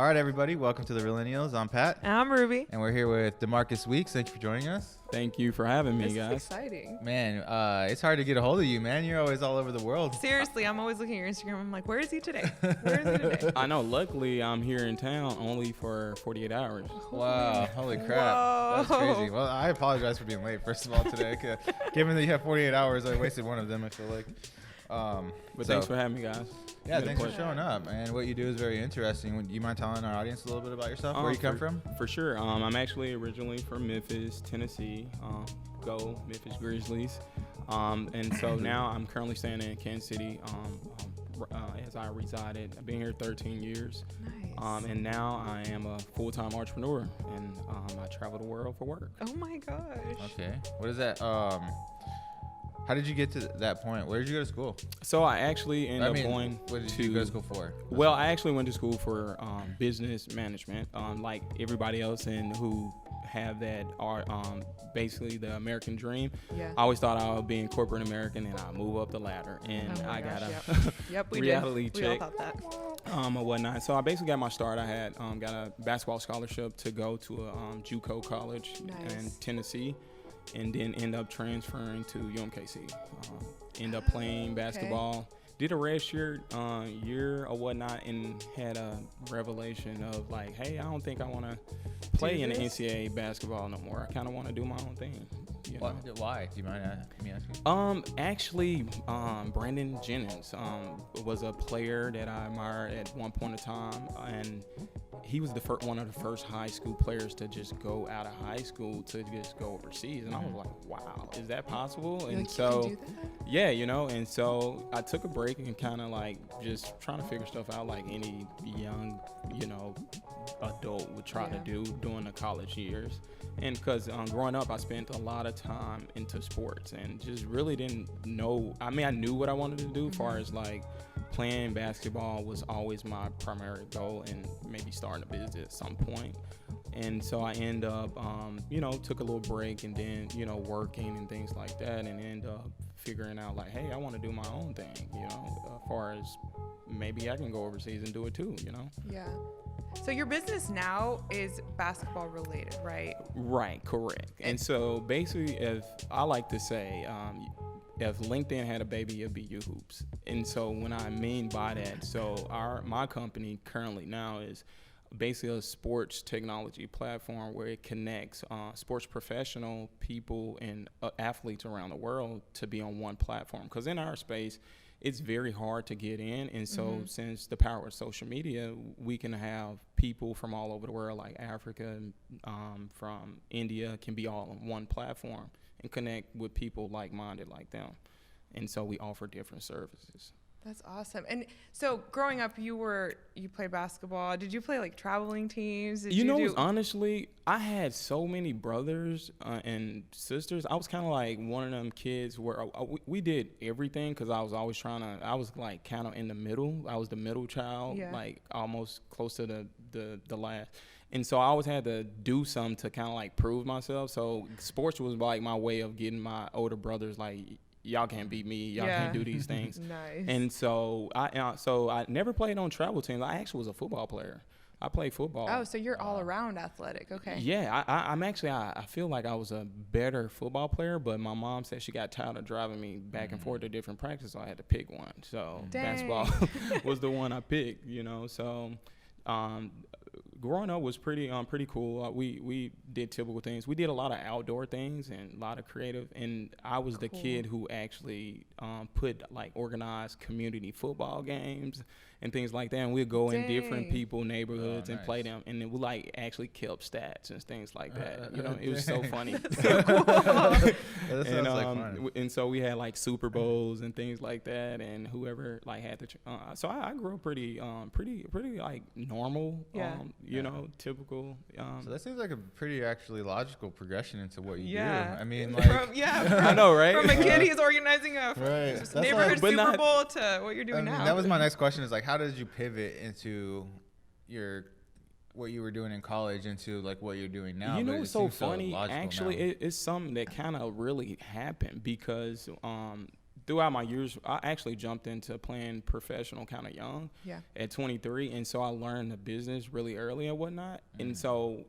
All right, everybody. Welcome to the Realennials. I'm Pat. I'm Ruby. And we're here with DeMarcus Weeks. Thank you for joining us. Thank you for having me, guys. This is exciting. Man, it's hard to get a hold of you, man. You're always all over the world. Seriously, I'm always looking at your Instagram. I'm like, where is he today? Where is he today? I know. Luckily, I'm here in town only for 48 hours. Wow. Holy crap. Whoa. That's crazy. Well, I apologize for being late, first of all, today. Given that you have 48 hours, I wasted one of them, I feel like. But thanks for having me, guys. Yeah, thanks for showing up. And what you do is very interesting. Do you mind telling our audience a little bit about yourself, where you come from? For sure. I'm actually originally from Memphis, Tennessee. Go Memphis Grizzlies. And so now I'm currently staying in Kansas City as I resided. I've been here 13 years. Nice. And now I am a full-time entrepreneur, and I travel the world for work. Oh my gosh. Okay. What is that? How did you get to that point? Where did you go to school? So I actually ended up going what did you go to school for? Well, I actually went to school for business management, like everybody else, and who have that are basically the American dream. Yeah. I always thought I would be in corporate American and I move up the ladder, and Oh my I got gosh, a Yep, we reality did. check. We all thought that. Or whatnot. So I basically got my start. I had got a basketball scholarship to go to a JUCO college in Tennessee, and then end up transferring to UMKC. End up playing basketball. Did a redshirt year or whatnot, and had a revelation of like, hey, I don't think I want to play in the NCAA basketball no more. I kind of want to do my own thing. You know? Why? Do you mind me asking? Actually, Brandon Jennings was a player that I admired at one point in time, and he was one of the first high school players to just go out of high school to just go overseas, and I was like, wow, is that possible? And like, so, you can do that? yeah, and so I took a break and kind of like just trying to figure stuff out like any young, adult would try to do during the college years. And because growing up, I spent a lot of time into sports and just really didn't know. I mean, I knew what I wanted to do as far as like playing basketball was always my primary goal, and maybe starting a business at some point. And so I end up, took a little break, and then, working and things like that, and end up figuring out like, hey, I want to do my own thing, as far as maybe I can go overseas and do it too, Yeah. So your business now is basketball related, right? Right, correct. And so basically, if I like to say, if LinkedIn had a baby, it'd be YouHoops. And so when I mean by that, so my company currently now is basically a sports technology platform where it connects sports professional people and athletes around the world to be on one platform. Because in our space, it's very hard to get in. And so since the power of social media, we can have people from all over the world, like Africa, from India, can be all on one platform and connect with people like-minded like them. And so we offer different services. That's awesome. And so growing up, you played basketball. Did you play like traveling teams? Honestly, I had so many brothers and sisters. I was kind of like one of them kids where we did everything, because I was always I was like kind of in the middle. I was the middle child, like almost close to the last. And so I always had to do something to kind of like prove myself. So sports was like my way of getting my older brothers like, y'all can't beat me. Y'all can't do these things. Nice. And so I never played on travel teams. I actually was a football player. I played football. Oh, so you're all around athletic. Okay. Yeah, I'm actually, I feel like I was a better football player, but my mom said she got tired of driving me back and forth to different practices, so I had to pick one. So basketball was the one I picked, So growing up was pretty cool. We did typical things. We did a lot of outdoor things and a lot of creative. And I was the kid who actually organized community football games and things like that. And we'd go in different neighborhoods and play them. And then we like actually kept stats and things like that. It was so funny. So cool. That sounds like fun. And so we had like Super Bowls and things like that. And whoever like had the so I grew up pretty like normal. Typical. So that seems like a pretty actually logical progression into what you do. I mean, I know, right? From a kid, he's organizing a neighborhood Super Bowl to what you're doing now. That was my next question, is like, how did you pivot into what you were doing in college into like what you're doing now? It's so funny. Actually, it's something that kind of really happened, because throughout my years, I actually jumped into playing professional kind of young at 23. And so I learned the business really early and whatnot. And so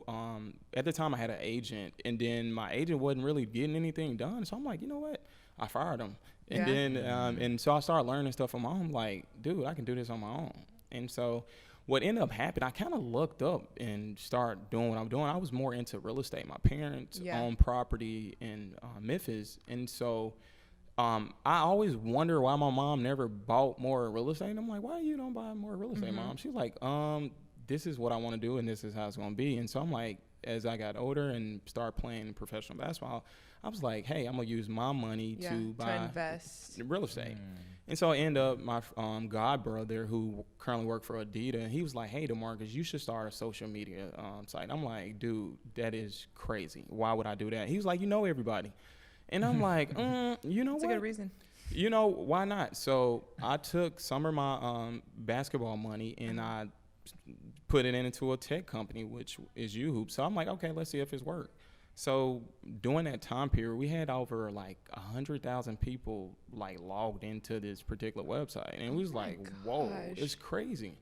at the time I had an agent, and then my agent wasn't really getting anything done. So I'm like, you know what? I fired him. And then, and so I started learning stuff on my own. Like, dude, I can do this on my own. And so what ended up happening, I kind of looked up and started doing what I'm doing. I was more into real estate. My parents owned property in Memphis. And so I always wonder why my mom never bought more real estate. And I'm like, why you don't buy more real estate, Mom? She's like, this is what I want to do, and this is how it's going to be. And so I'm like, as I got older and started playing professional basketball, I was like, hey, I'm going to use my money to buy invest real estate. And so I ended up, my god brother, who currently worked for Adidas, he was like, hey, DeMarcus, you should start a social media site. I'm like, dude, that is crazy. Why would I do that? He was like, you know everybody. And I'm like, you know what? That's a good reason. You know, why not? So I took some of my basketball money and I put it into a tech company, which is YouHoop. So I'm like, okay, let's see if it's worked. So during that time period, we had over like 100,000 people like logged into this particular website. And it was whoa, it's crazy.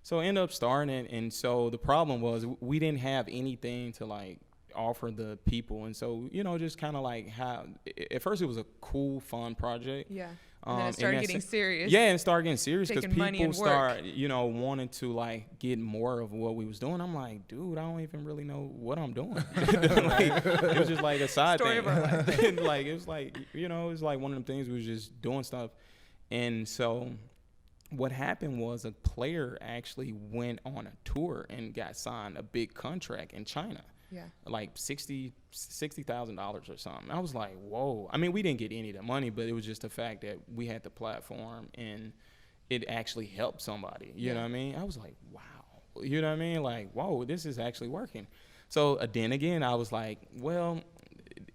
So I ended up starting it. And so the problem was we didn't have anything to like offer the people. And so, you know, just kind of like how at first it was a cool, fun project. Yeah. And then it started getting serious. Yeah, and started getting serious because Taking money people and work. start, you know, wanting to like get more of what we was doing. I'm like, dude, I don't even really know what I'm doing. Like, it was just like a side Story thing. of our life. Like, it was like, you know, it was like one of them things we was just doing stuff. And so what happened was a player actually went on a tour and got signed a big contract in China. Yeah. Like $60,000 or something. I was like, whoa. I mean, we didn't get any of the money, but it was just the fact that we had the platform and it actually helped somebody. You know what I mean? I was like, wow. You know what I mean? Like, whoa, this is actually working. So then again, I was like, well,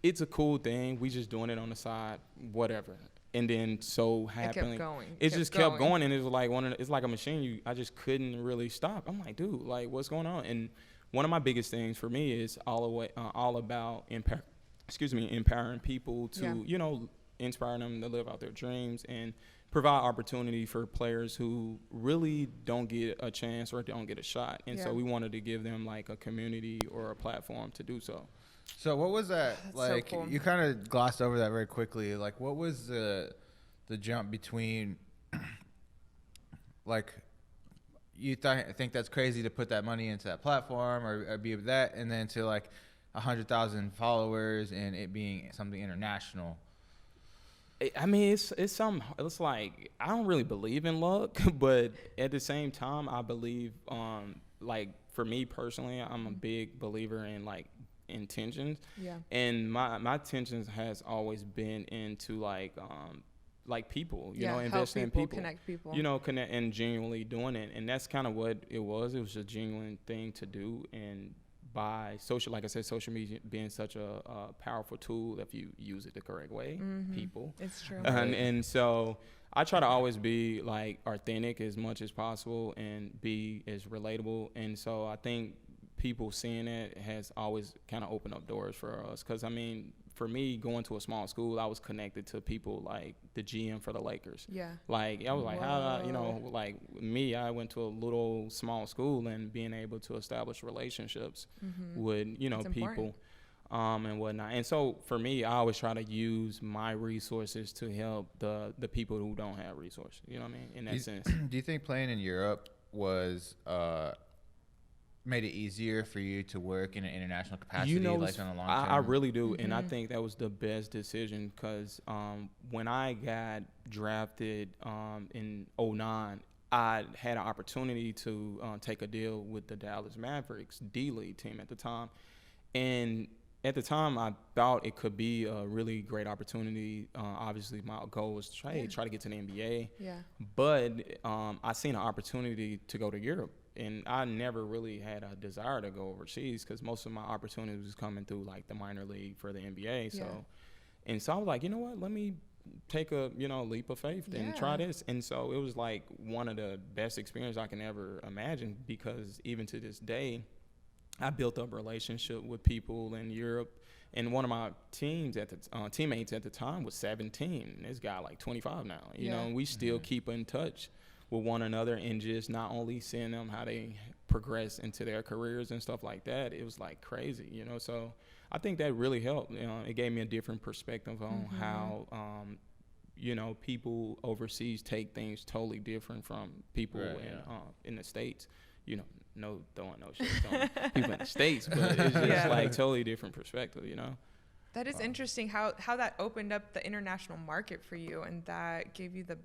it's a cool thing. We just doing it on the side, whatever. And then so happily, it just kept going, and it was like it's like a machine. I just couldn't really stop. I'm like, dude, like, what's going on? And one of my biggest things for me is all about empowering people to, you know, inspire them to live out their dreams and provide opportunity for players who really don't get a chance or don't get a shot. And so we wanted to give them like a community or a platform to do so. So what was that like? So cool. You kind of glossed over that very quickly. Like, what was the jump between like you think that's crazy to put that money into that platform or be with that, and then to like 100,000 followers and it being something international? I mean, it's like, I don't really believe in luck, but at the same time, I believe, like, for me personally, I'm a big believer in like intentions. Yeah. And my intentions has always been into like people, you know, investing in people, connect people, you know, connect and genuinely doing it. And that's kind of what it was. It was a genuine thing to do. And by social, like I said, social media being such a powerful tool if you use it the correct way, people. It's true. And so I try to always be like authentic as much as possible and be as relatable. And so I think people seeing it has always kind of opened up doors for us. Because, I mean, for me, going to a small school, I was connected to people like the GM for the Lakers. Yeah. Like, I was like, how, you know, like me, I went to a little small school, and being able to establish relationships with, you know, people and whatnot. And so for me, I always try to use my resources to help the people who don't have resources. You know what I mean? In that sense. Do you think playing in Europe was made it easier for you to work in an international capacity, like on a long term? I really do, and I think that was the best decision because when I got drafted in 2009, I had an opportunity to take a deal with the Dallas Mavericks D-League team at the time, and at the time I thought it could be a really great opportunity. Obviously, my goal was to try to get to the NBA, but I seen an opportunity to go to Europe. And I never really had a desire to go overseas because most of my opportunities was coming through like the minor league for the NBA. So, and so I was like, you know what, let me take a, you know, leap of faith and try this. And so it was like one of the best experiences I can ever imagine, because even to this day, I built up a relationship with people in Europe And one of my teammates at the time was 17. This guy like 25 now. You know, and we still keep in touch with one another, and just not only seeing them how they progress into their careers and stuff like that. It was like crazy, you know. So I think that really helped. You know, it gave me a different perspective on how you know, people overseas take things totally different from people in the States. You know, no throwing no shit on people in the States, but it's just like totally different perspective, you know. That is interesting how that opened up the international market for you, and that gave you the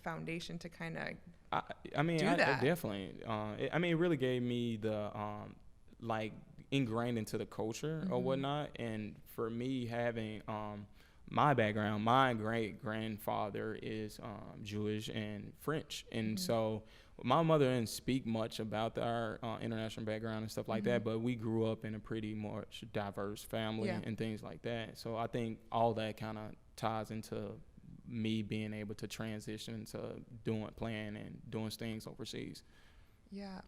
foundation to kind of I definitely it really gave me the like ingrained into the culture or whatnot. And for me, having my background, my great grandfather is Jewish and French, and so my mother didn't speak much about our international background and stuff like that, but we grew up in a pretty much diverse family and things like that. So I think all that kind of ties into me being able to transition to playing and doing things overseas. Yeah.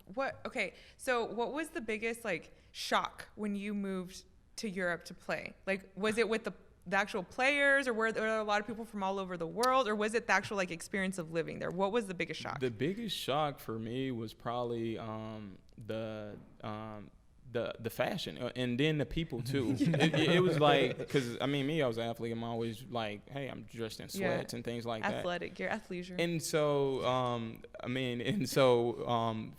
So what was the biggest like shock when you moved to Europe to play? Like, was it with the actual players, or were there a lot of people from all over the world, or was it the actual like experience of living there? What was the biggest shock? The biggest shock for me was probably the fashion, and then the people too. It was like, because I mean, I was an athlete. I'm always like, hey, I'm dressed in sweats and things like athletic gear, athleisure. And so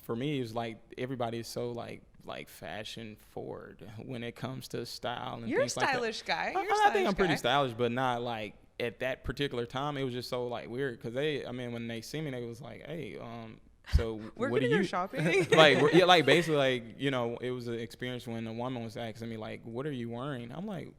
for me, it was like everybody is so like fashion forward when it comes to style and You're things like that. You're a stylish guy. I think I'm pretty stylish, but not like at that particular time. It was just so like weird because when they see me, they was like, hey, so we're what gonna do go you shopping? like basically like, you know, it was an experience when a woman was asking me like, what are you wearing? I'm like,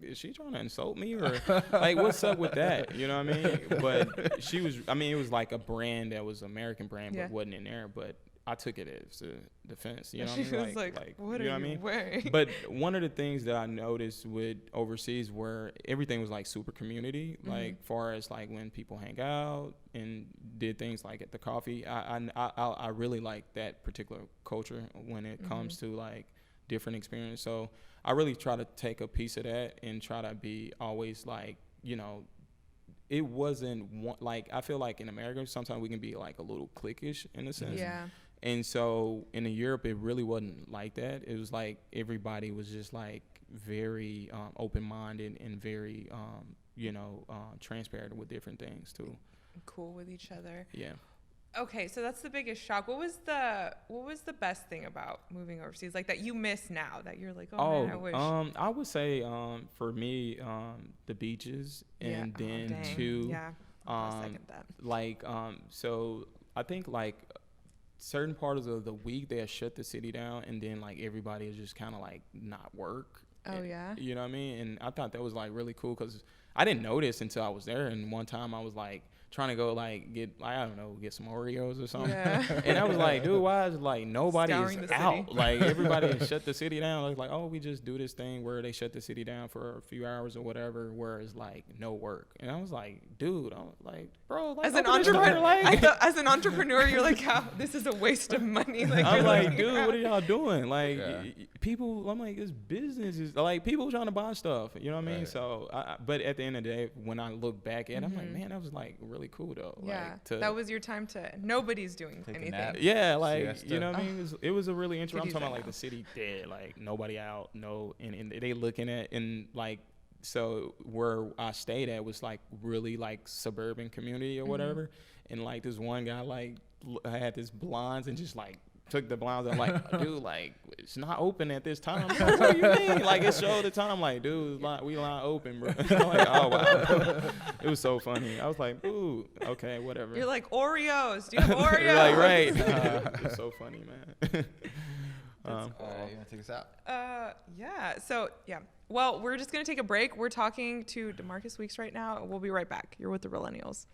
is she trying to insult me, or like what's up with that? You know what I mean? But she was, it was like a brand that was American brand, but wasn't in there. But I took it as a defense, you know what I mean? Like, what are you wearing? But one of the things that I noticed with overseas where everything was like super community, like far as like when people hang out and did things like at the coffee, I really like that particular culture when it comes to like different experience. So I really try to take a piece of that and try to be always like, you know, it wasn't like, I feel like in America sometimes we can be like a little cliquish in a sense. Yeah. And so in Europe, it really wasn't like that. It was like everybody was just like very open-minded and very, transparent with different things too. Cool with each other. Yeah. Okay, so that's the biggest shock. What was the best thing about moving overseas, like that you miss now that you're like, man, I wish. I would say for me, the beaches, and then I'll second that. Like so I think like certain parts of the week they shut the city down, and then like everybody is just kind of like not work. You know what I mean? And I thought that was like really cool because I didn't notice until I was there. And one time I was like trying to go like get some Oreos or something. Yeah. And I was like, dude, why is like nobody is out? Like everybody shut the city down. I was like, oh, we just do this thing where they shut the city down for a few hours or whatever, where it's like no work. And I was like, dude, I'm like, bro, like, as an entrepreneur, as an entrepreneur, you're like, this is a waste of money. Like, I'm like, dude, what are y'all doing? Like people, I'm like, this business is like people trying to buy stuff. You know what I mean? Right. So, but at the end of the day, when I look back at it, I'm like, man, that was like really cool though. Yeah, like that was your time to. Nobody's doing anything. Yeah, like you know what I mean. It was a really interesting. I'm talking about like the city dead, like nobody out, and they looking at and like so where I stayed at was like really like suburban community or whatever, and like this one guy like had this blinds and just like took the blinds. I'm like, dude, like it's not open at this time. Like, what do you mean? Like it showed the time. I'm like, dude, we not open, bro. I'm like, oh wow. It was so funny. I was like, ooh, okay, whatever. You're like Oreos. Do you have Oreos? You're like, right. It's so funny, man. You want to take us out? Yeah. So yeah. Well, we're just gonna take a break. We're talking to DeMarcus Weeks right now. We'll be right back. You're with the Realennials.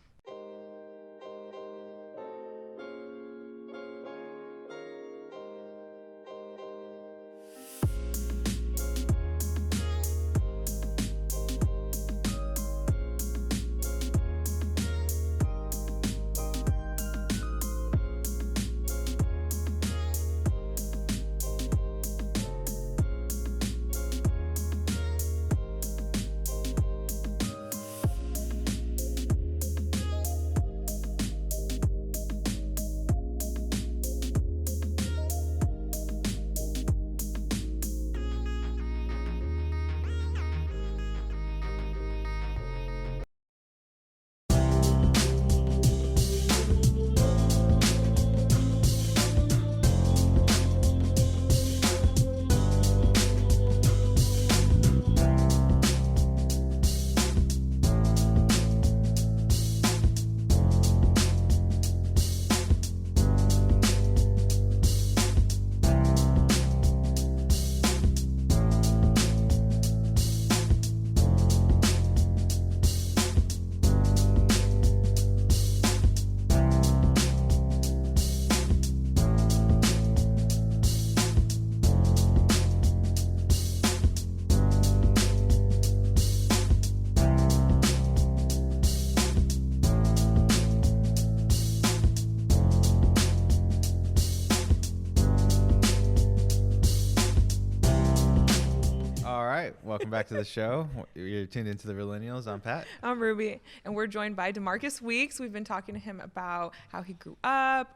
Welcome back to the show. You're tuned into the Realennials. I'm Pat. I'm Ruby, and we're joined by DeMarcus Weeks. We've been talking to him about how he grew up,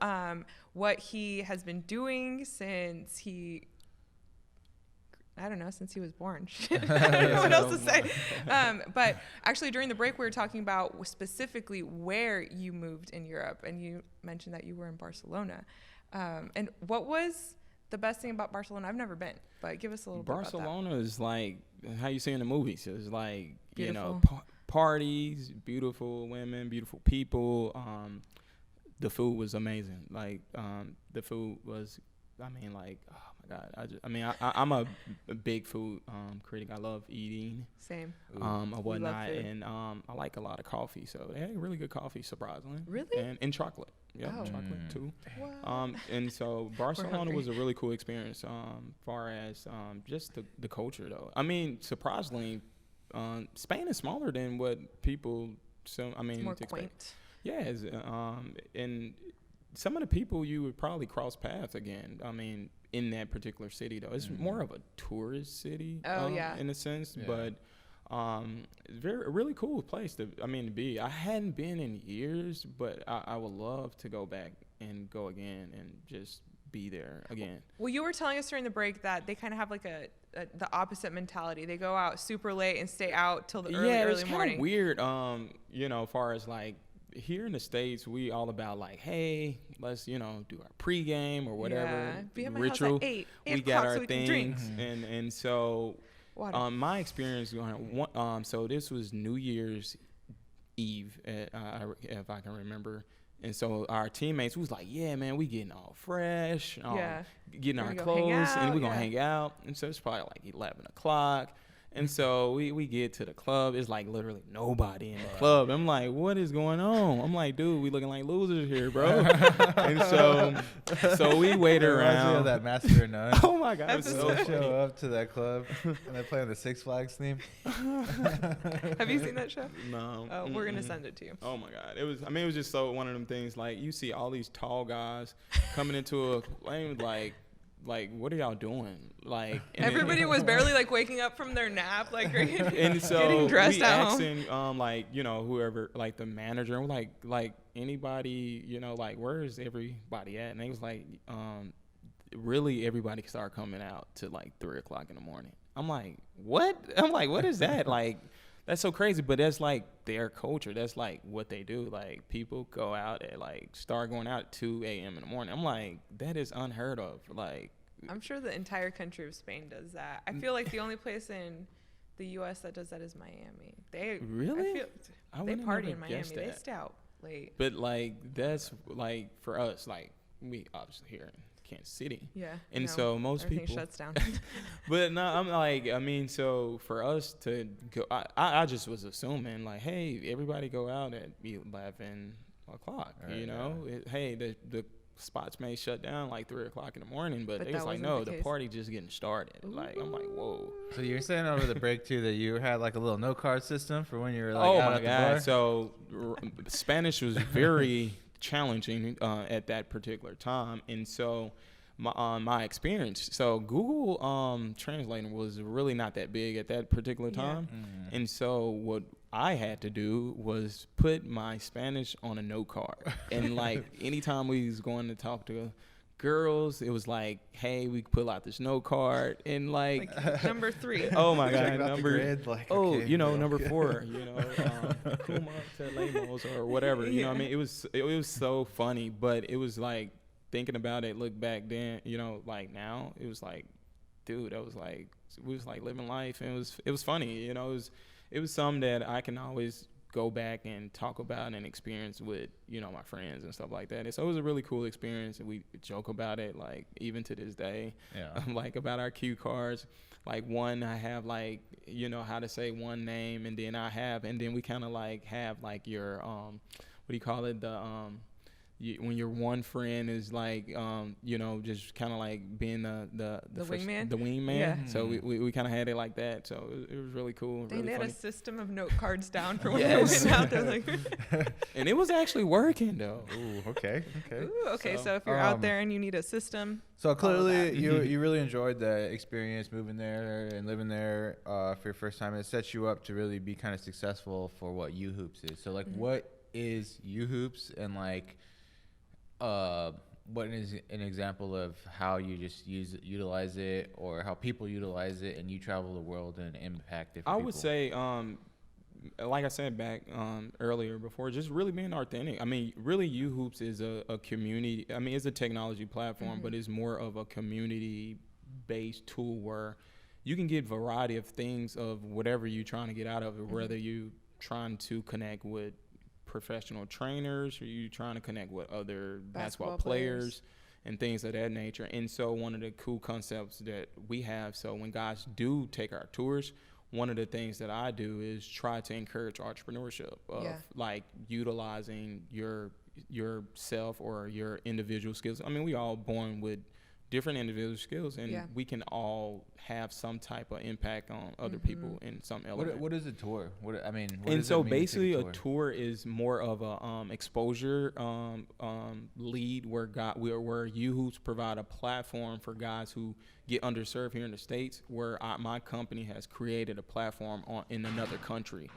what he has been doing since he was born. I don't know what else to say. But actually, during the break, we were talking about specifically where you moved in Europe, and you mentioned that you were in Barcelona. And what was the best thing about Barcelona? I've never been, but give us a little bit about that. Barcelona is like how you see in the movies. It's like, Beautiful. parties, beautiful women, beautiful people. The food was amazing. Like, the food was, oh my God. I'm a big food critic. I love eating. Same. Whatnot. And I like a lot of coffee. So they had really good coffee, surprisingly. Really? And chocolate. Yeah, Oh. chocolate too. Wow. And so Barcelona hungry. was a really cool experience. Far as just the culture, though. I mean, surprisingly, Spain is smaller than what people. It's more expect. quaint. Yes, and some of the people you would probably cross paths again. I mean, in that particular city, though, it's more of a tourist city. In a sense, but it's a really cool place to be. I hadn't been in years, but I would love to go back and go again and just be there again. Well, you were telling us during the break that they kind of have like the opposite mentality. They go out super late and stay out till the early morning. Kind of weird. As far as like here in the States, we all about like, hey, let's do our pregame or whatever be at my ritual. house at 8 We got our so we can drink. things, and so. Water. My experience so this was New Year's Eve, if I can remember. And so our teammates was like, yeah, man, we getting all fresh, getting our clothes, and we're going to hang out. And so it's probably like 11 o'clock. And so we get to the club. It's like literally nobody in the club. I'm like, what is going on? I'm like, dude, we looking like losers here, bro. And so we wait around. Of that Master of None. Oh my God. So show up to that club and they're playing the Six Flags theme. Have you seen that show? No. Oh, we're going to send it to you. Oh my God. It was just so one of them things, like you see all these tall guys coming into a lane like, what are y'all doing? Like, everybody was barely like waking up from their nap, like and so getting dressed we at asking, whoever, like the manager, and we're like anybody, like where is everybody at? And they was like, really everybody started coming out to like 3 o'clock in the morning. I'm like, what? I'm like, what is that? Like, that's so crazy, but that's like their culture. That's like what they do. Like people go out at start going out at 2 a.m. in the morning. I'm like, that is unheard of. Like, I'm sure the entire country of Spain does that. I feel like the only place in the U.S. that does that is Miami. Really? They party in Miami. They stay out late. But like that's like for us, like we obviously here in Kansas City. Yeah. And so most everything people shuts down. But no, I'm like, so for us to go, I just was assuming like, hey, everybody go out at 11 o'clock. Right, hey, the spots may shut down like 3 o'clock in the morning, but they was like, no, the party just getting started. Ooh. Like, I'm like, whoa. So you're saying over the break too that you had like a little no card system for when you were like oh out my at the God. bar? So Spanish was very challenging at that particular time, and so my experience, so Google Translator was really not that big at that particular time. And so what I had to do was put my Spanish on a note card, and like anytime we was going to talk to girls, it was like, hey, we pull out this note card, and like number 3. Oh my God, Grid, number 4, Kuma to Lemos or whatever, you know what I mean? It was so funny, but it was like thinking about it, look back then, like now, it was like, dude, that was like, we was like living life, and it was funny, it was something that I can always go back and talk about and experience with, my friends and stuff like that. And so it was a really cool experience, and we joke about it, like, even to this day, like, about our cue cards. Like, one, I have, like, how to say one name, and then we kind of, like, have, like, your, what do you call it, when your one friend is like, just kind of like being the wingman. The wingman. Yeah. So we kind of had it like that. So it was really cool. They really had funny. a system of note cards down for when Yes. they went out there. Like, And it was actually working though. Ooh, okay. ooh, okay. So if you're out there and you need a system, So follow clearly, that. you really enjoyed the experience moving there and living there for your first time. It sets you up to really be kind of successful for what U Hoops is. So like, what is U Hoops, and like, what is an example of how you just utilize it, or how people utilize it, and you travel the world and impact different people? I would say, like I said back earlier before, just really being authentic. I mean, really, U Hoops is a community. I mean, it's a technology platform, but it's more of a community-based tool where you can get variety of things of whatever you're trying to get out of it, whether you trying to connect with professional trainers or you trying to connect with other basketball players and things of that nature. And so one of the cool concepts that we have, so when guys do take our tours, one of the things that I do is try to encourage entrepreneurship of like utilizing yourself or your individual skills. I mean, we all born with different individual skills, and we can all have some type of impact on other people in some element. What is a tour? What and does so it mean basically to take a tour is more of a exposure lead where U Hoops provide a platform for guys who get underserved here in the States, where my company has created a platform in another country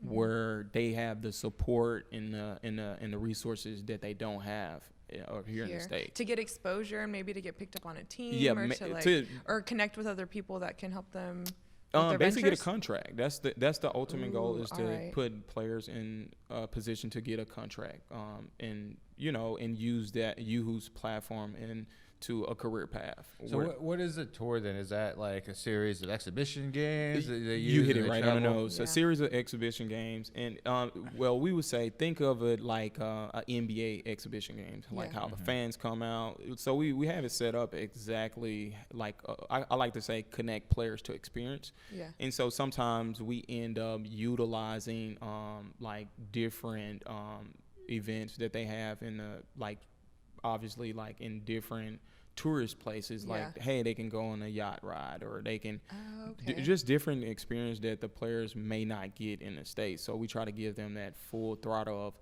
where they have the support and the resources that they don't have here in the States. To get exposure and maybe to get picked up on a team, or connect with other people that can help them with their basically ventures? get a contract. That's the ultimate goal, is to put players in a position to get a contract, and use that U Hoops platform to a career path. So what is a tour then? Is that like a series of exhibition games? You hit it right on the nose. A series of exhibition games, and we would say think of it like a NBA exhibition games, like how the fans come out. So we have it set up exactly like I like to say connect players to experience. Yeah. And so sometimes we end up utilizing like different events that they have in obviously like in different tourist places, like hey, they can go on a yacht ride, or they can just different experience that the players may not get in the States. So we try to give them that full throttle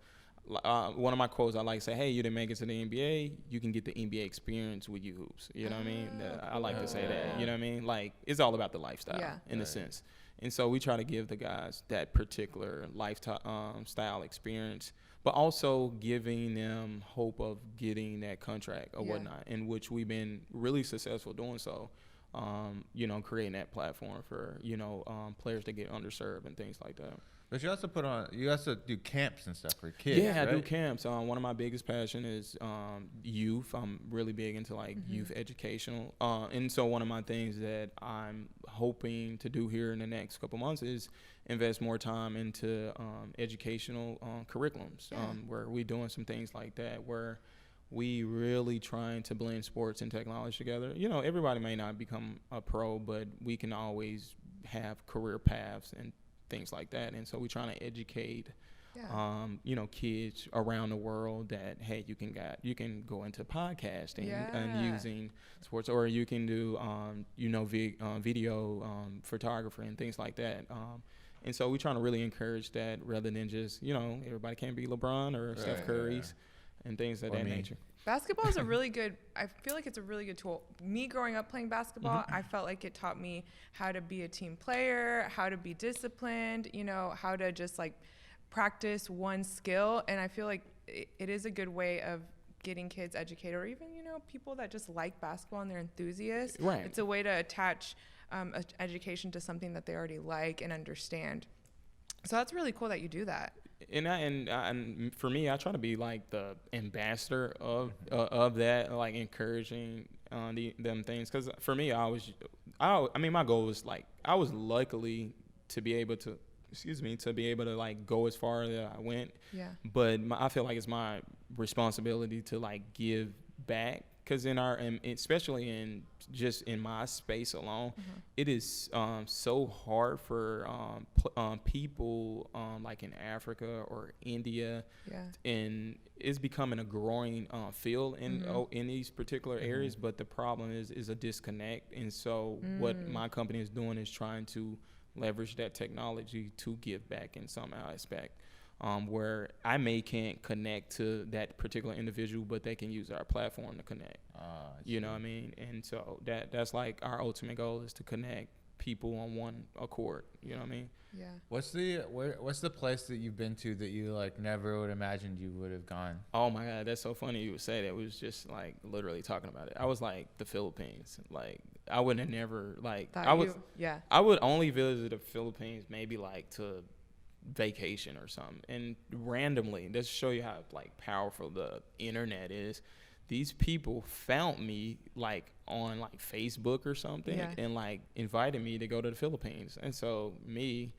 of one of my quotes I like to say, hey, you didn't make it to the NBA, you can get the NBA experience with U Hoops. You know what I mean? I like to say that. You know what I mean? Like, it's all about the lifestyle in a sense. And so we try to give the guys that particular lifestyle experience, but also giving them hope of getting that contract or whatnot, in which we've been really successful doing so, creating that platform for, players that get underserved and things like that. But you also do camps and stuff for kids. Yeah, right? I do camps. One of my biggest passion is youth. I'm really big into youth educational. And so one of my things that I'm hoping to do here in the next couple months is invest more time into educational curriculums, where we're doing some things like that, where we really trying to blend sports and technology together. Everybody may not become a pro, but we can always have career paths and things like that. And so we're trying to educate kids around the world that, hey, you can go into podcasting and using sports, or you can do video photography and things like that. And so we're trying to really encourage that, rather than just everybody can't be LeBron or Steph Curry's and things of that nature. Basketball is I feel like it's a really good tool. Me growing up playing basketball, I felt like it taught me how to be a team player, how to be disciplined, how to just like practice one skill. And I feel like it is a good way of getting kids educated, or even, people that just like basketball and they're enthusiasts. Right. It's a way to attach education to something that they already like and understand. So that's really cool that you do that. And for me, I try to be like the ambassador of that, like encouraging them things. Because for me, my goal was like, I was luckily to be able to like go as far as I went. Yeah. But I feel like it's my responsibility to like give back, because especially in just in my space alone, it is so hard for people like in Africa or India, and it's becoming a growing field in these particular areas. But the problem is a disconnect, and so what my company is doing is trying to leverage that technology to give back in some aspect. Where I can't connect to that particular individual, but they can use our platform to connect. You know what I mean? And so that's like our ultimate goal is to connect people on one accord. You know what I mean? Yeah. What's the place that you've been to that you like never would imagined you would have gone? Oh my God, that's so funny you would say that. We was just like literally talking about it. I was like the Philippines. Like I would have never like I would only visit the Philippines maybe like to vacation or something, and randomly, just to show you how like powerful the internet is, these people found me like on like Facebook or something, and like invited me to go to the Philippines. And so me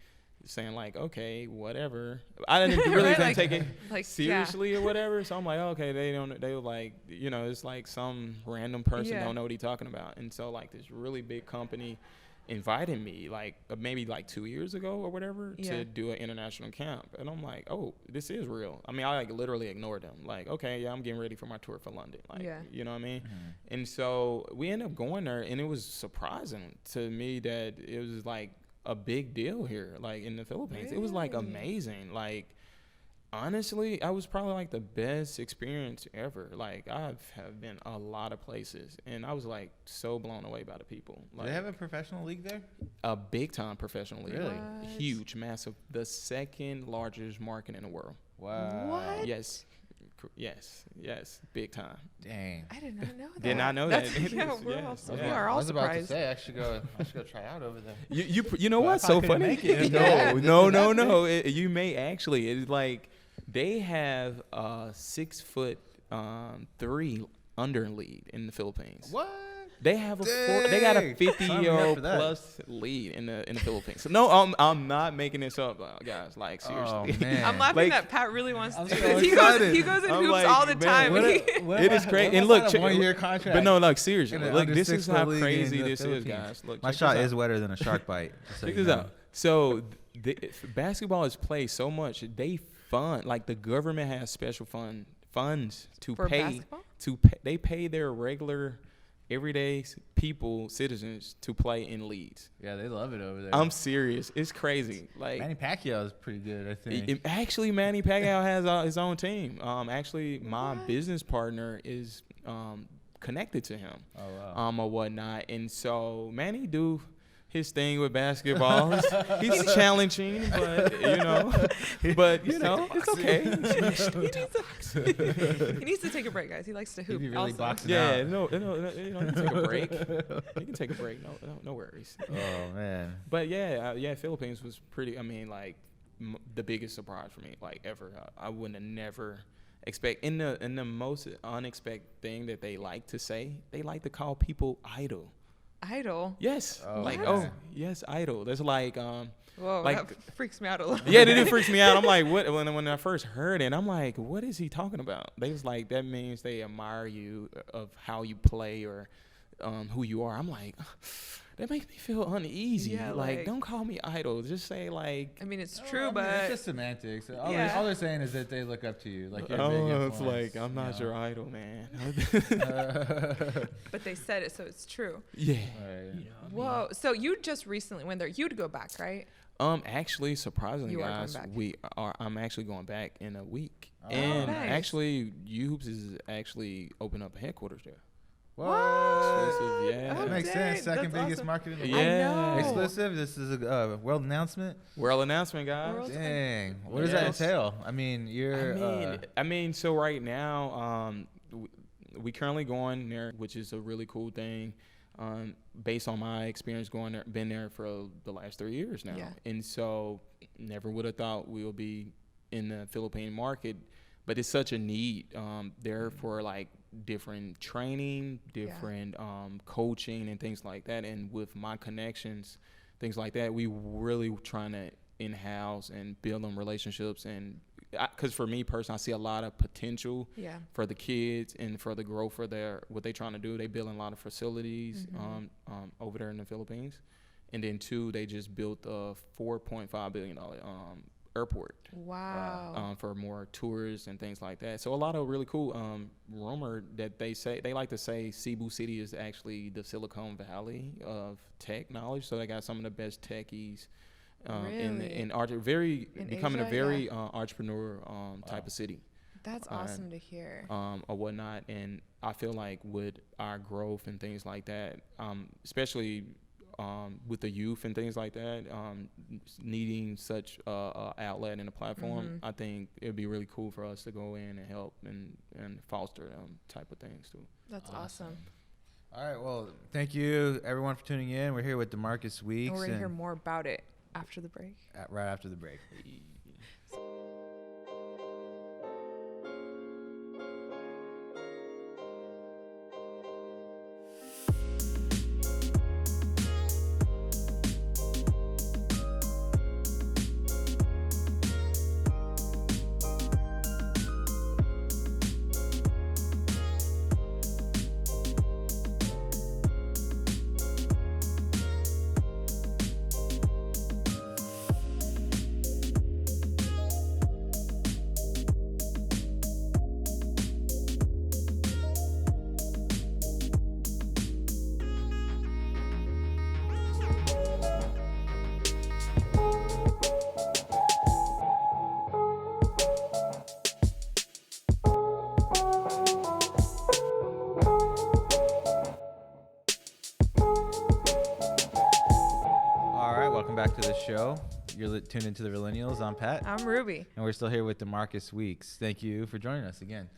saying like, okay, whatever, I didn't really right, take it like, seriously or whatever. So I'm like, okay, they were like, you know, it's like some random person don't know what he's talking about. And so like this really big company invited me like maybe like 2 years ago or whatever to do an international camp, and I'm like, oh, this is real. I mean, I like literally ignored them, like, okay, I'm getting ready for my tour for London, like, you know what I mean? And so we ended up going there, and it was surprising to me that it was like a big deal here, like in the Philippines. Really? It was like amazing. Like honestly, I was probably like the best experience ever. Like have been a lot of places, and I was like so blown away by the people. Like, do they have a professional league there? A big time professional league. Really? Huge, massive. The second largest market in the world. Wow. What? Yes, big time. Dang. I did not know that. Did not know that. We are all I was about to surprised. say I should go try out over there. You know what's so funny? No. You may actually. It's like they have a 6'3" under lead in the Philippines. What? They have they got a 50-year-old plus lead in the Philippines. So no, I'm not making this up, guys. Like seriously. Oh, man. I'm laughing Like, that Pat really wants to do so this. He goes in I'm hoops like, all the man, time. it is crazy. And look, check, 1-year contract. but no, like seriously, In an look, under this is 6 how league crazy in the this is, Philippines. guys. Look, My check shot this is out. wetter than a shark bite. So Check this out. So basketball is played so much. They fund, like the government has special funds to For pay basketball? they pay their regular everyday citizens to play in leagues. Yeah, they love it over there. I'm serious. It's crazy. Like Manny Pacquiao is pretty good, I think. Actually, Manny Pacquiao has his own team. Actually, my business partner is connected to him. Oh wow. Or whatnot, and so Manny do his thing with basketball. He's challenging, but it's okay. He needs to take a break, guys. He likes to hoop. He be really also. boxing Yeah, out. no, he can take a break. He can take a break. No worries. Oh man. But Philippines was pretty. I mean, like the biggest surprise for me, like ever. I wouldn't have never expect in the most unexpected thing that they like to say. They like to call people idol. Idol. Yes. Oh, like man. yes, idol. That's like Whoa, like that freaks me out a little. yeah, it freaks me out. I'm like, what? When I first heard it, I'm like, what is he talking about? They was like, that means they admire you of how you play or who you are. I'm like, that makes me feel uneasy. Yeah, like, don't call me idol. Just say like. I mean, it's Oh, true, I mean, but it's just semantics. All they're saying is that they look up to you. Like you're a big Oh, it's influence, like I'm not you know? your idol, man. but they said it, so it's true. Yeah. Right. Whoa. So you just recently went there. You'd go back, right? Actually, surprisingly, You are going guys, back. I'm actually going back in a week, Oh, and nice. actually, U-Hoops is actually opening up a headquarters there. What? Exclusive, yeah. That makes dang, sense. Second that's biggest awesome. market in the Yeah. world. I know. Exclusive. This is a world announcement. World announcement, guys. World- Dang. What does that Yes. entail? I mean, you're. I mean, so right now, we currently going there, which is a really cool thing. Based on my experience going there, been there for the last 3 years now, Yeah. and so never would have thought we'll be in the Philippine market, but it's such a need there for like different training, different coaching and things like that. And with my connections, things like that, we really trying to in-house and build them relationships and because for me personally, I see a lot of potential Yeah. for the kids and for the growth for what they're trying to do. They building a lot of facilities over there in the Philippines. And then 2, they just built a $4.5 billion airport. Wow. For more tourists and things like that. So a lot of really cool rumor that they like to say Cebu City is actually the Silicon Valley of tech knowledge. So they got some of the best techies in becoming Asia? a very entrepreneur type of city. That's awesome to hear. Or whatnot. And I feel like with our growth and things like that, especially with the youth and things like that, needing such a outlet and a platform, I think it'd be really cool for us to go in and help and foster them type of things too. That's awesome. All right, well, thank you everyone for tuning in. We're here with DeMarcus Weeks. And we're going to hear more about it after the break. Right after the break. Back to the show. You're tuned into the Realennials. I'm Pat. I'm Ruby. And we're still here with DeMarcus Weeks. Thank you for joining us again.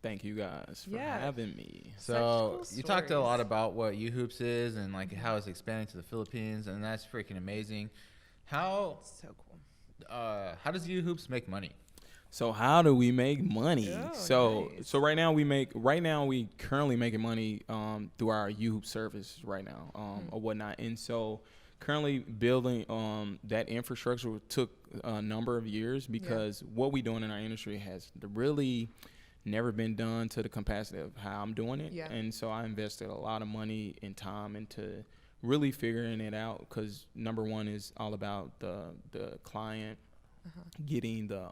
Thank you guys for having me. So cool you talked a lot about what U-Hoops is and like how it's expanding to the Philippines, and that's freaking amazing. So cool. How does U-Hoops make money? So how do we make money? Oh, nice. So right now we currently making money through our U-Hoop service right now or whatnot. And so currently building that infrastructure took a number of years because what we doing in our industry has really never been done to the capacity of how I'm doing it. And so I invested a lot of money and time into really figuring it out, because number one is all about the client getting the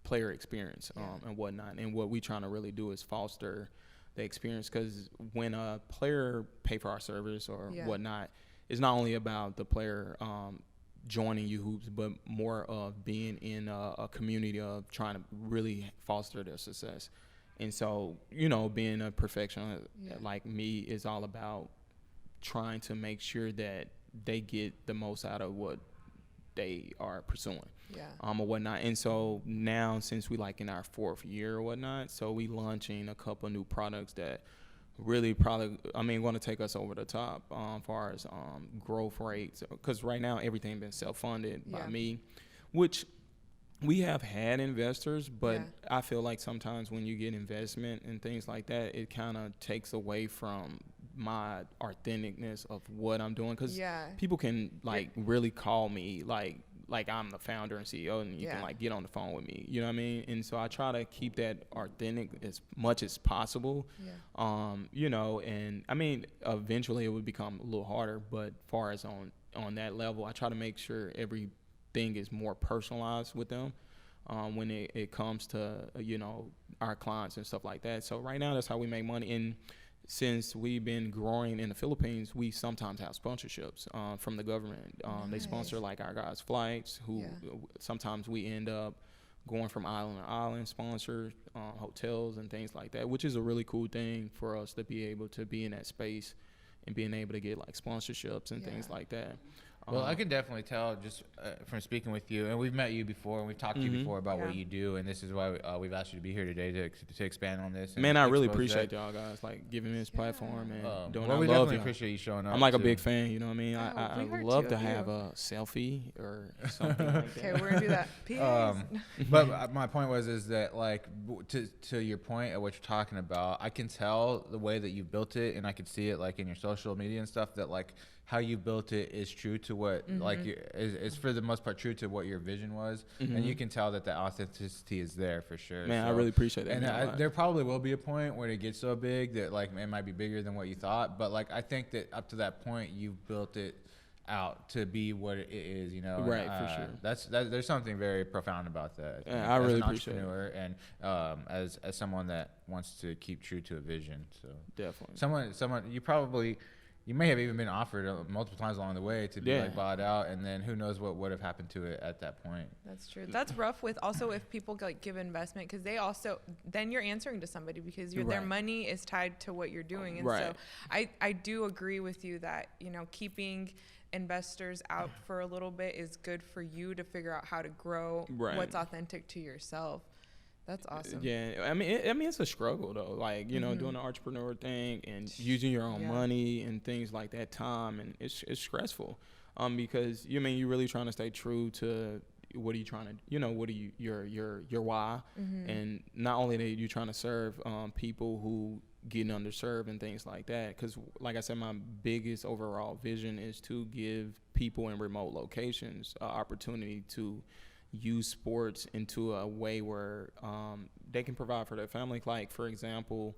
player experience and whatnot. And what we trying to really do is foster the experience, because when a player pay for our service or whatnot, it's not only about the player joining U-Hoops, but more of being in a community of trying to really foster their success. And so, being a perfectionist like me is all about trying to make sure that they get the most out of what they are pursuing. Or whatnot. And so now, since we in our 4th year or whatnot, so we launching a couple of new products that really probably, going to take us over the top as far as growth rates, because right now everything been self-funded by me, which we have had investors, but I feel like sometimes when you get investment and things like that, it kind of takes away from my authenticness of what I'm doing, because people can really call me like I'm the founder and CEO, and you can get on the phone with me, you know what I mean? And so I try to keep that authentic as much as possible. And eventually it would become a little harder, but far as on that level, I try to make sure everything is more personalized with them when it comes to our clients and stuff like that. So right now that's how we make money. And since we've been growing in the Philippines, we sometimes have sponsorships from the government. They sponsor our guys' flights, who sometimes we end up going from island to island, sponsor hotels and things like that, which is a really cool thing for us to be able to be in that space and being able to get sponsorships and things like that. Well, I can definitely tell just from speaking with you, and we've met you before, and we've talked to you before about what you do, and this is why we've asked you to be here today to expand on this. Man, I really appreciate y'all guys giving me this platform and doing. Well, we definitely appreciate you showing up. I'm a big fan, you know what I mean? I love to have a selfie or something like that. Okay, we're gonna do that. Peace. But my point is that to your point of what you're talking about, I can tell the way that you built it, and I can see it in your social media and stuff that how you built it is true to to what is for the most part true to what your vision was, and you can tell that the authenticity is there for sure. Man, I really appreciate that. And there probably will be a point where it gets so big that like it might be bigger than what you thought, but like I think that up to that point you've built it out to be what it is, Right, for sure. There's something very profound about that. I really an appreciate entrepreneur it. And as someone that wants to keep true to a vision. So definitely. Someone you may have even been offered multiple times along the way to be like bought out, and then who knows what would have happened to it at that point. That's true. That's rough with also if people like give investment, because they also then you're answering to somebody because their money is tied to what you're doing. And so I do agree with you that keeping investors out for a little bit is good for you to figure out how to grow what's authentic to yourself. That's awesome. Yeah, I mean, it's a struggle though. Like doing the entrepreneur thing and using your own money and things like that, time, and it's stressful. Because you're really trying to stay true to what are you trying to, what are you your why, and not only that you're trying to serve people who getting underserved and things like that. Because like I said, my biggest overall vision is to give people in remote locations an opportunity to use sports into a way where they can provide for their family. Like, for example,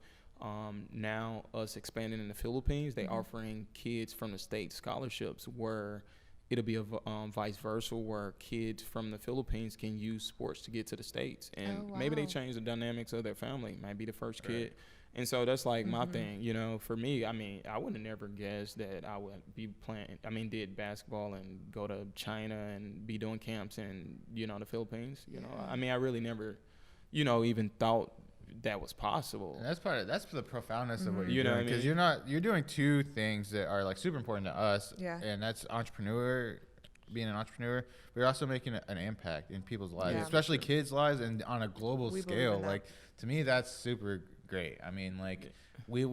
now us expanding in the Philippines, they offering kids from the States scholarships where it'll be a vice versa, where kids from the Philippines can use sports to get to the States. And maybe they change the dynamics of their family. Might be the first kid. And so that's like my thing, for me. I mean, I would have never guessed that I would be playing, did basketball and go to China and be doing camps in, the Philippines, I really never, even thought that was possible. And that's the profoundness of what you're doing. Because you're doing two things that are like super important to us. Yeah. And that's being an entrepreneur, but you're also making an impact in people's lives, especially kids' lives, and on a global scale. Like, to me, that's super great. I mean, like we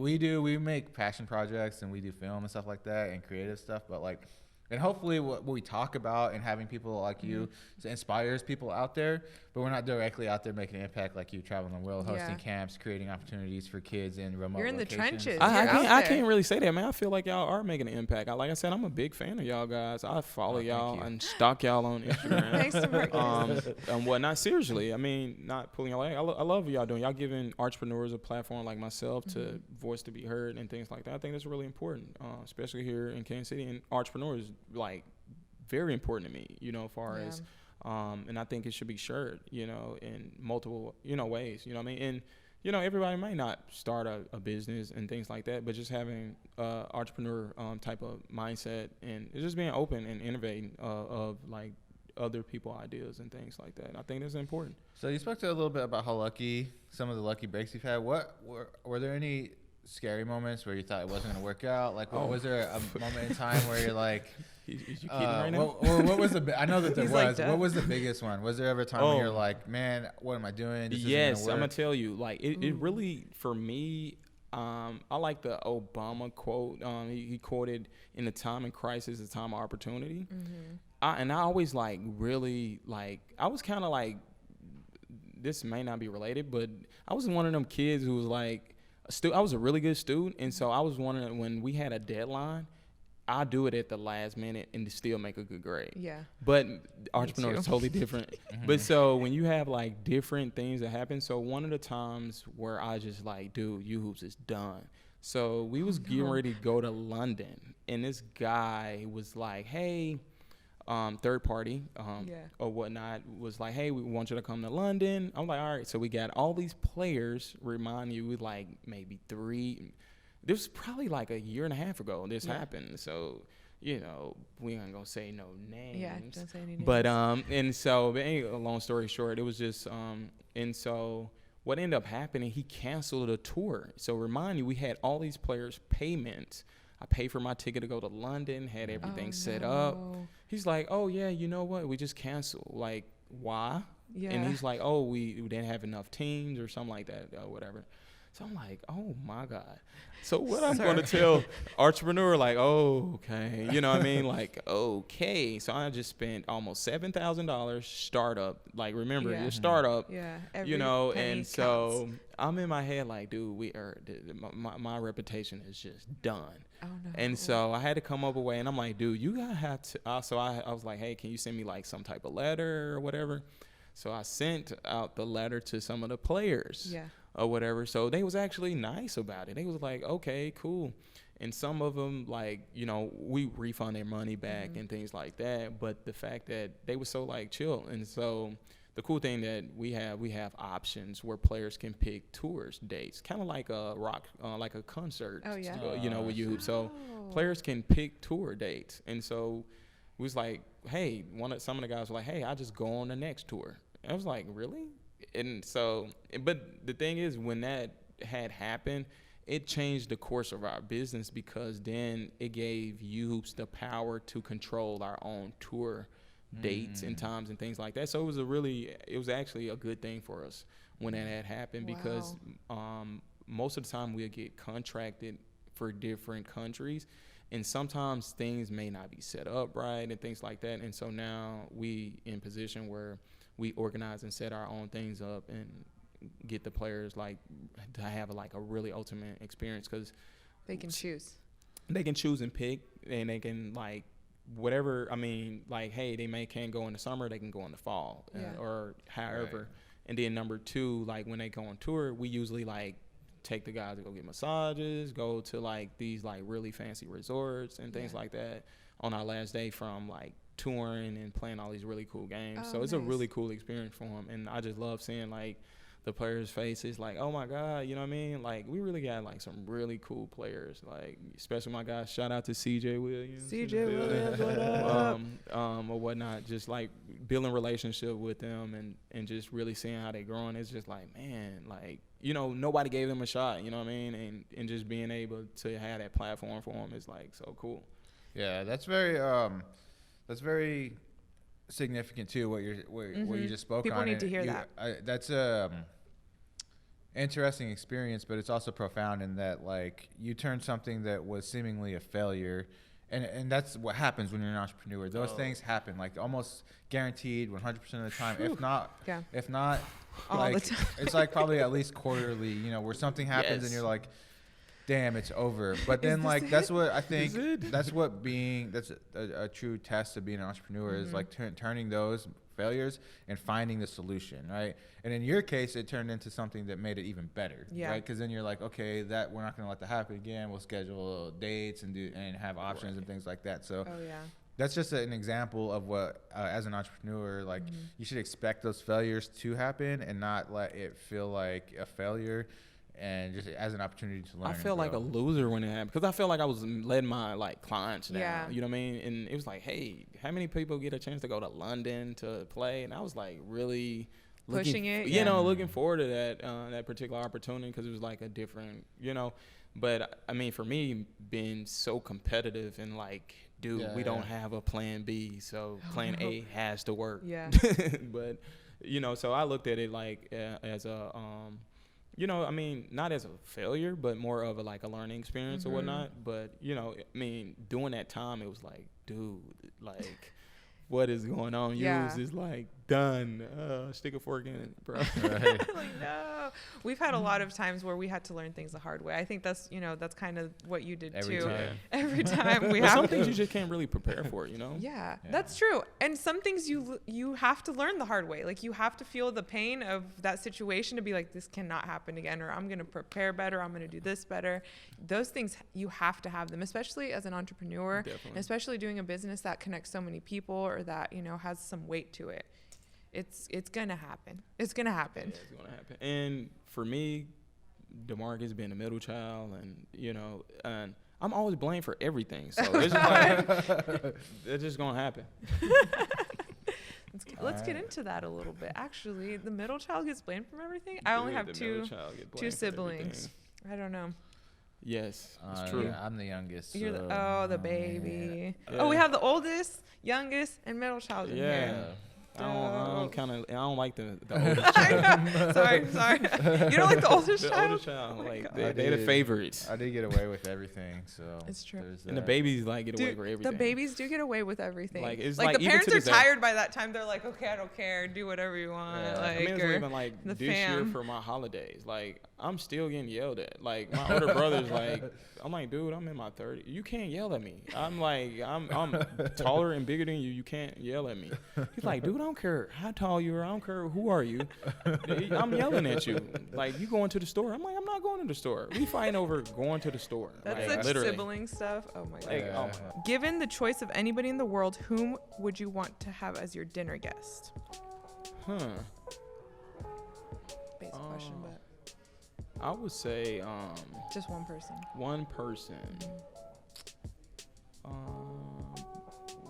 make passion projects and we do film and stuff like that and creative stuff, but like, and hopefully what we talk about and having people like you inspires people out there, but we're not directly out there making an impact like you, traveling the world, hosting camps, creating opportunities for kids in remote You're in locations. the trenches. I can't really say that, man. I feel like y'all are making an impact. Like I said, I'm a big fan of y'all guys. I follow y'all and stalk y'all on Instagram. Thanks to Marcus. And whatnot. Seriously, not pulling y'all leg. I love what y'all doing. Y'all giving entrepreneurs a platform like myself to voice to be heard and things like that. I think that's really important, especially here in Kansas City. And entrepreneurs, like, very important to me, as far as and I think it should be shared, in multiple, ways, and, everybody might not start a business and things like that, but just having entrepreneur type of mindset and just being open and innovating of like other people ideas and things like that. I think that's important. So you spoke to a little bit about some of the lucky breaks you've had. What were there any scary moments where you thought it wasn't going to work out? Like, was there a moment in time where you're like, is you kidding right now? What was I know that there was. Like, what was the biggest one? Was there ever a time when you're like, man, what am I doing? Yes, I'm going to tell you. Like, it really, for me, I like the Obama quote. He quoted, in the time of crisis, the time of opportunity. I always I was kind of like, this may not be related, but I was one of them kids who was like, I was a really good student, and so I was wondering, when we had a deadline, I'll do it at the last minute and still make a good grade. Yeah. But entrepreneur is totally different. But so when you have like different things that happen, so one of the times where I just like, dude, U-Hoops is done. So we was getting ready to go to London, and this guy was like, hey, third party or whatnot was like, hey, we want you to come to London. I'm like, all right. So we got all these players. Remind you, with like maybe three. This was probably like a year and a half ago this happened. So, we ain't gonna say no names. Yeah, don't say any names. But and so, but anyway, long story short, it was just and so what ended up happening, he canceled a tour. So remind you, we had all these players' payments. I paid for my ticket to go to London, had everything set up. He's like, oh yeah, you know what? We just canceled. Like, why? Yeah. And he's like, oh, we didn't have enough teams or something like that, whatever. So I'm like, oh my God. So what I'm going to tell entrepreneur, like, oh, okay. You know what I mean? Like, okay. So I just spent almost $7,000 startup. Like, remember, your startup, you know, and so I'm in my head like, dude, my reputation is just done. Oh, no. And so I had to come up with a way, and I'm like, dude, you gotta have to. So I was like, hey, can you send me like some type of letter or whatever? So I sent out the letter to some of the players. Yeah. Or whatever. So they was actually nice about it. They was like, okay, cool. And some of them, like, you know, we refund their money back and things like that. But the fact that they were so like chill. And so the cool thing that we have options where players can pick tours dates, kind of like a like a concert, you know, with you. So players can pick tour dates. And so we was like, hey, some of the guys were like, hey, I just go on the next tour. I was like, really? And so, but the thing is, when that had happened, it changed the course of our business, because then it gave youths the power to control our own tour dates and times and things like that. So it was actually a good thing for us when that had happened, because most of the time we'll get contracted for different countries, and sometimes things may not be set up right and things like that. And so now we in position where we organize and set our own things up and get the players like to have a really ultimate experience, because they can choose. They can choose and pick, and they can like whatever. I mean, like, hey, they can't go in the summer, they can go in the fall, or however. Right. And then number two, like when they go on tour, we usually like take the guys to go get massages, go to like these like really fancy resorts and things like that on our last day from like touring and playing all these really cool games. So it's a really cool experience for them, and I just love seeing like the players' faces, like, oh my God, you know what I mean? Like, we really got like some really cool players, like especially my guys. Shout out to CJ Williams, what up? Or whatnot. Just like building relationship with them and just really seeing how they growing. It's just like, man, like, you know, nobody gave them a shot, you know what I mean? And just being able to have that platform for them is like so cool. Yeah, that's very significant too. What you just spoke People on. People need to hear that. That's interesting experience, but it's also profound in that like you turned something that was seemingly a failure, and that's what happens when you're an entrepreneur. Those things happen like almost guaranteed 100% of the time. If not, all like the time. it's like probably at least quarterly. You know, where something happens and you're like, damn, it's over. But then like that's what I think that's a true test of being an entrepreneur is like turning those failures and finding the solution, right? And in your case, it turned into something that made it even better, right? Because then you're like, okay, that we're not going to let that happen again. We'll schedule dates and have options and things like that. So that's just an example of what, as an entrepreneur, like you should expect those failures to happen and not let it feel like a failure. And just as an opportunity to learn. I felt like a loser when it happened, because I felt like I was letting my like clients down. You know what I mean? And it was like, hey, how many people get a chance to go to London to play? And I was like really pushing it. You know, looking forward to that particular opportunity, because it was like a different, you know. But I mean, for me, being so competitive and like, dude, we don't have a plan B, so plan A has to work. Yeah. But you know, so I looked at it like as a you know, I mean, not as a failure, but more of a like a learning experience or whatnot. But, you know, I mean, during that time, it was like, dude, like, what is going on? Use is like done. Stick a fork in it, bro. Right. Like, no. We've had a lot of times where we had to learn things the hard way. I think that's, you know, that's kind of what you did every too. Time. Every time we have some things you just can't really prepare for, you know? Yeah, that's true. And some things you have to learn the hard way. Like you have to feel the pain of that situation to be like, this cannot happen again, or I'm going to prepare better. I'm going to do this better. Those things, you have to have them, especially as an entrepreneur, and especially doing a business that connects so many people or that, you know, has some weight to it. It's gonna happen. It's gonna happen. Yeah, it's gonna happen. And for me, DeMarcus being the middle child, and you know, and I'm always blamed for everything. So it's just like, it's just gonna happen. Let's get into that a little bit. Actually, the middle child gets blamed for everything. I only have two siblings. I don't know. Yes, it's true. Yeah, I'm the youngest. You're the baby. Yeah. Oh, we have the oldest, youngest, and middle child in here. I don't like the oldest child. Sorry. You don't like the oldest child? The oldest child. Oh like they're the favorites. I did get away with everything, so it's true. And the babies get away with everything. The babies do get away with everything. Like it's the parents are tired by that time. They're like, okay, I don't care. Do whatever you want. Yeah. Like, I mean, it's even like this year for my holidays. Like I'm still getting yelled at. Like my older brother's like, I'm like, dude, I'm in my 30s. You can't yell at me. I'm like, I'm taller and bigger than you. You can't yell at me. He's like, dude, I don't care how tall you are. I don't care who are you. I'm yelling at you. Like, you going to the store? I'm like, I'm not going to the store. We fighting over going to the store. That's like, such sibling stuff. Oh my god. Like, Given the choice of anybody in the world, whom would you want to have as your dinner guest? Basic question, but I would say just one person. One person.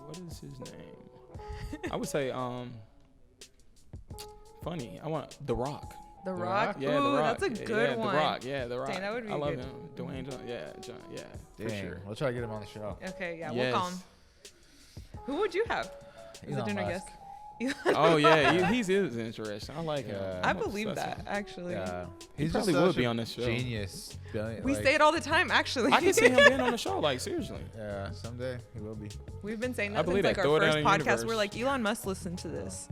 What is his name? I would say funny. I want The Rock. The Rock? Yeah, ooh, The Rock. That's a good one. The Rock. Yeah, The Rock. Dang, that would be I love good. him. Dwayne Johnson. Yeah, Dang, for sure. We'll try to get him on the show. Okay, yeah, Yes. we'll call him. Who would you have as a Elon dinner Musk. guest? Oh yeah, he is interesting. I like him. Yeah. I believe that, actually. Yeah, He he's probably just would such be a on this show. Genius. We say it all the time, actually. I can see him being on the show. Like seriously. Yeah, someday he will be. We've been saying I that believe since that. our Throw it first out in the podcast. universe. We're like, Elon must listen to this.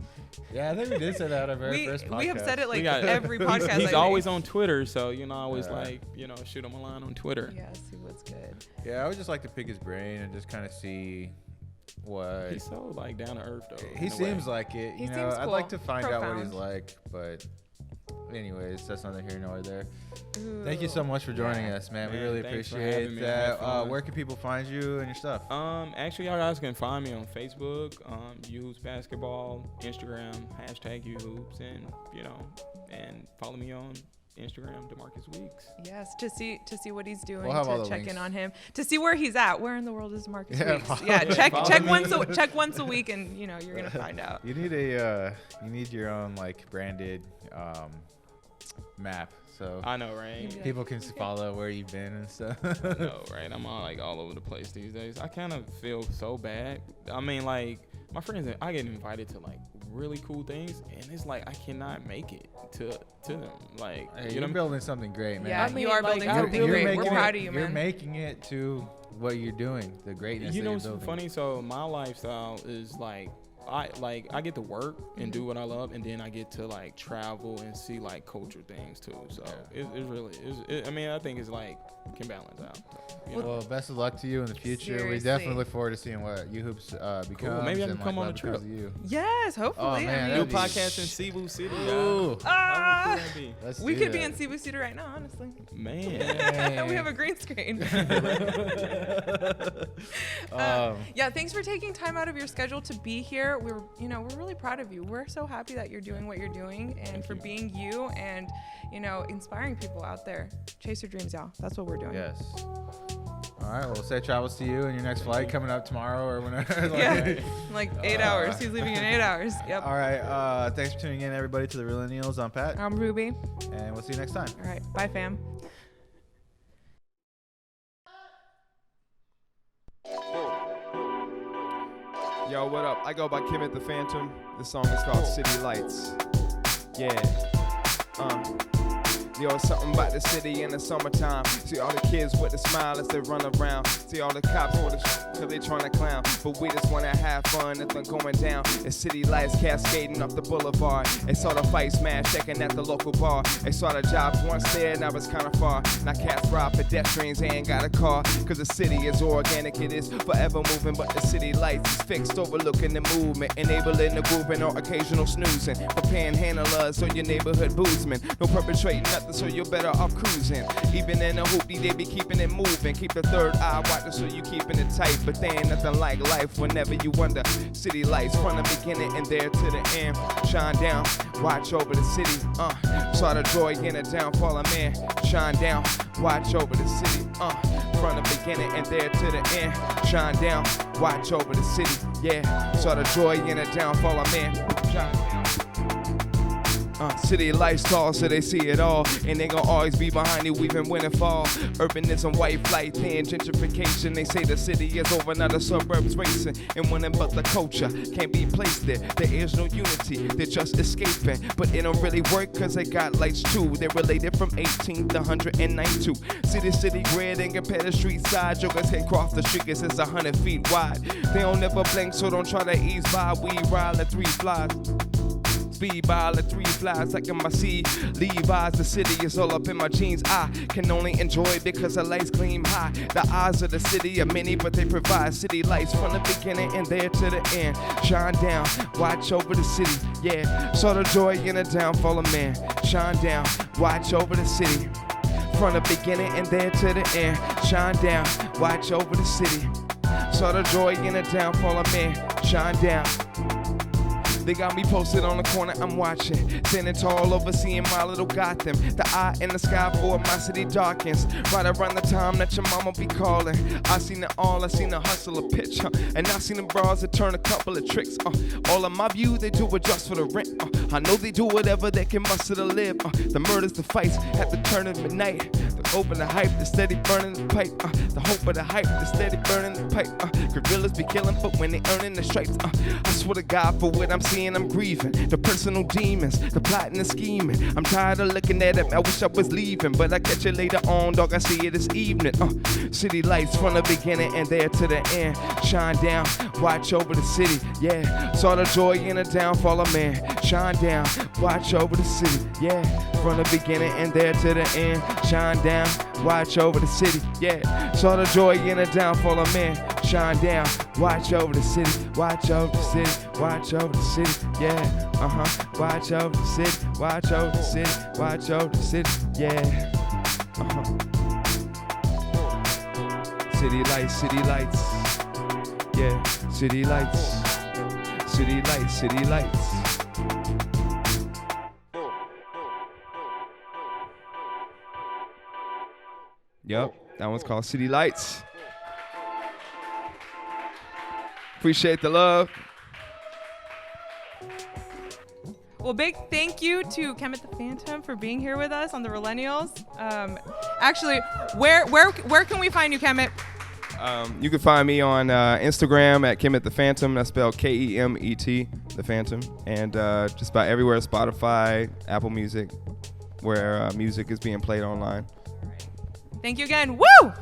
Yeah, I think we did say that on our very first podcast. We have said it like got- every podcast. He's I always think. on Twitter, so I always shoot him a line on Twitter. Yes, he was good. Yeah, I would just like to pick his brain and just kind of see what He's so like down to earth though. he in a seems way. like it. He You know, seems I'd cool. like to find out what he's Profound. like, but anyways, that's neither here nor there. Thank you so much for joining us, man. We Man, really thanks for appreciate having me. I had that. fun. Where can people find you and your stuff? Actually, y'all guys can find me on Facebook, Youhoops Basketball, Instagram, #YouHoops, and follow me on Instagram, DeMarcus Weeks. Yes, to see what he's doing, We'll have all to the check links. in on him, to see where he's at. Where in the world is DeMarcus Yeah, Weeks? follow Yeah, me. check Follow me. check once a week, and you're gonna find out. You need your own like branded map, so I know, right? people can follow where you've been and stuff. I know, right? I'm all over the place these days. I kind of feel so bad. I mean, like my friends, I get invited to like really cool things, and it's like I cannot make it to them. Like Hey, you know, you're building something great, man. Yeah, I mean, you are like, building I something really great. We're making proud of you, You're man. making it to what you're doing, the greatness. you that know you're what's building. funny? So my lifestyle is like I get to work and do what I love, and then I get to like travel and see like culture things too. So it really is. I mean, I think it's like can balance out. You know? Well, best of luck to you in the future. We Seriously. definitely look forward to seeing what YouHoops becomes. Maybe I and, can come like, on what a trip. becomes of you. Yes, hopefully. Oh, man, I New that'd mean, be podcast in Cebu City. Ooh. ah, How cool that be? Let's we do could be that. in Cebu City right now, honestly. Man. We have a green screen. Yeah, thanks for taking time out of your schedule to be here. We're really proud of you. We're so happy that you're doing what you're doing and Thank for you. being you and, inspiring people out there. Chase your dreams, y'all. That's what we're doing. Yes. All right. Well, safe travels to you and your next flight coming up tomorrow or whenever. Yeah, like 8 hours. He's leaving in 8 hours. Yep. All right. Thanks for tuning in, everybody, to the Realennials. I'm Pat, I'm Ruby. and we'll see you next time. All right. Bye, fam. Yo, what up? I go by Kemet the Phantom. The song is called City Lights. Yeah. Yo, something about the city in the summertime. See all the kids with a smile as they run around. See all the cops with a cause they tryna clown. But we just wanna have fun, nothing going down. It's city lights cascading up the boulevard. They saw the fight smash shaking at the local bar. They saw the jobs once there, now it's kinda far. Now cats rob pedestrians, they ain't got a car. Cause the city is organic, it is forever moving. But the city lights is fixed, overlooking the movement. Enabling the grooving or occasional snoozing. For panhandlers or your neighborhood boozman. No perpetrating nothing, so you're better off cruising. Even in a hoopty, they be keeping it moving. Keep the third eye watching, so you keeping it tight. But there ain't nothing like life whenever you wonder. City lights from the beginning and there to the end. Shine down, watch over the city. Saw the joy in the downfall of man. Shine down, watch over the city. From the beginning and there to the end. Shine down, watch over the city. Yeah, saw the joy in the downfall of man. Shine down. City lights tall, so they see it all, and they gon' always be behind you, even when it fall. Urbanism, white flight, then gentrification. They say the city is over, now the suburbs racing, and winning, but the culture can't be placed there. There is no unity, they're just escaping, but it don't really work, cause they got lights too. They're related from 18th to 192. City grid, and compare the street side. Jokers can't cross the street, cause it's 100 feet wide. They don't never blink, so don't try to ease by. We ride like 3 flies. Speed by like 3 flies, like in my seed. Levi's, the city is all up in my jeans. I can only enjoy because the lights gleam high. The eyes of the city are many, but they provide city lights from the beginning and there to the end. Shine down, watch over the city, yeah. Saw the joy in the downfall of man. Shine down, watch over the city. From the beginning and there to the end. Shine down, watch over the city. Saw the joy in the downfall of man. Shine down. They got me posted on the corner, I'm watching. Standing tall, overseeing my little Gotham. The eye in the sky for my city darkens. Right around the time that your mama be calling. I seen it all, I seen the hustle a pitch, and I seen the bras that turn a couple of tricks. All of my view, they do it just for the rent. I know they do whatever they can muster to live. The murders, the fights, at the turn of midnight. The hope and the hype, the steady burning the pipe. The hope of the hype, the steady burning the pipe. Gorillas be killing, but when they earning the stripes. I swear to God, for what I'm seeing, I'm grieving. The personal demons, the plotting and scheming. I'm tired of looking at it, I wish I was leaving, but I catch you later on, dog, I see you this evening. City lights from the beginning and there to the end. Shine down, watch over the city, yeah. Saw the joy in the downfall of man. Shine down, watch over the city, yeah. From the beginning and there to the end. Shine down, watch over the city, yeah. Saw the joy in the downfall of man. Shine down, watch over the city, watch over the city, watch over the city, yeah. Watch over the city, watch over the city, watch over the city, yeah. City lights, yeah. City lights, city lights, city lights. Yep, that one's called City Lights. Appreciate the love. Well, big thank you to Kemet the Phantom for being here with us on the Realennials. Actually, where can we find you, Kemet? You can find me on Instagram at Kemet the Phantom. That's spelled Kemet, the Phantom. And just about everywhere, Spotify, Apple Music, where music is being played online. Thank you again. Woo!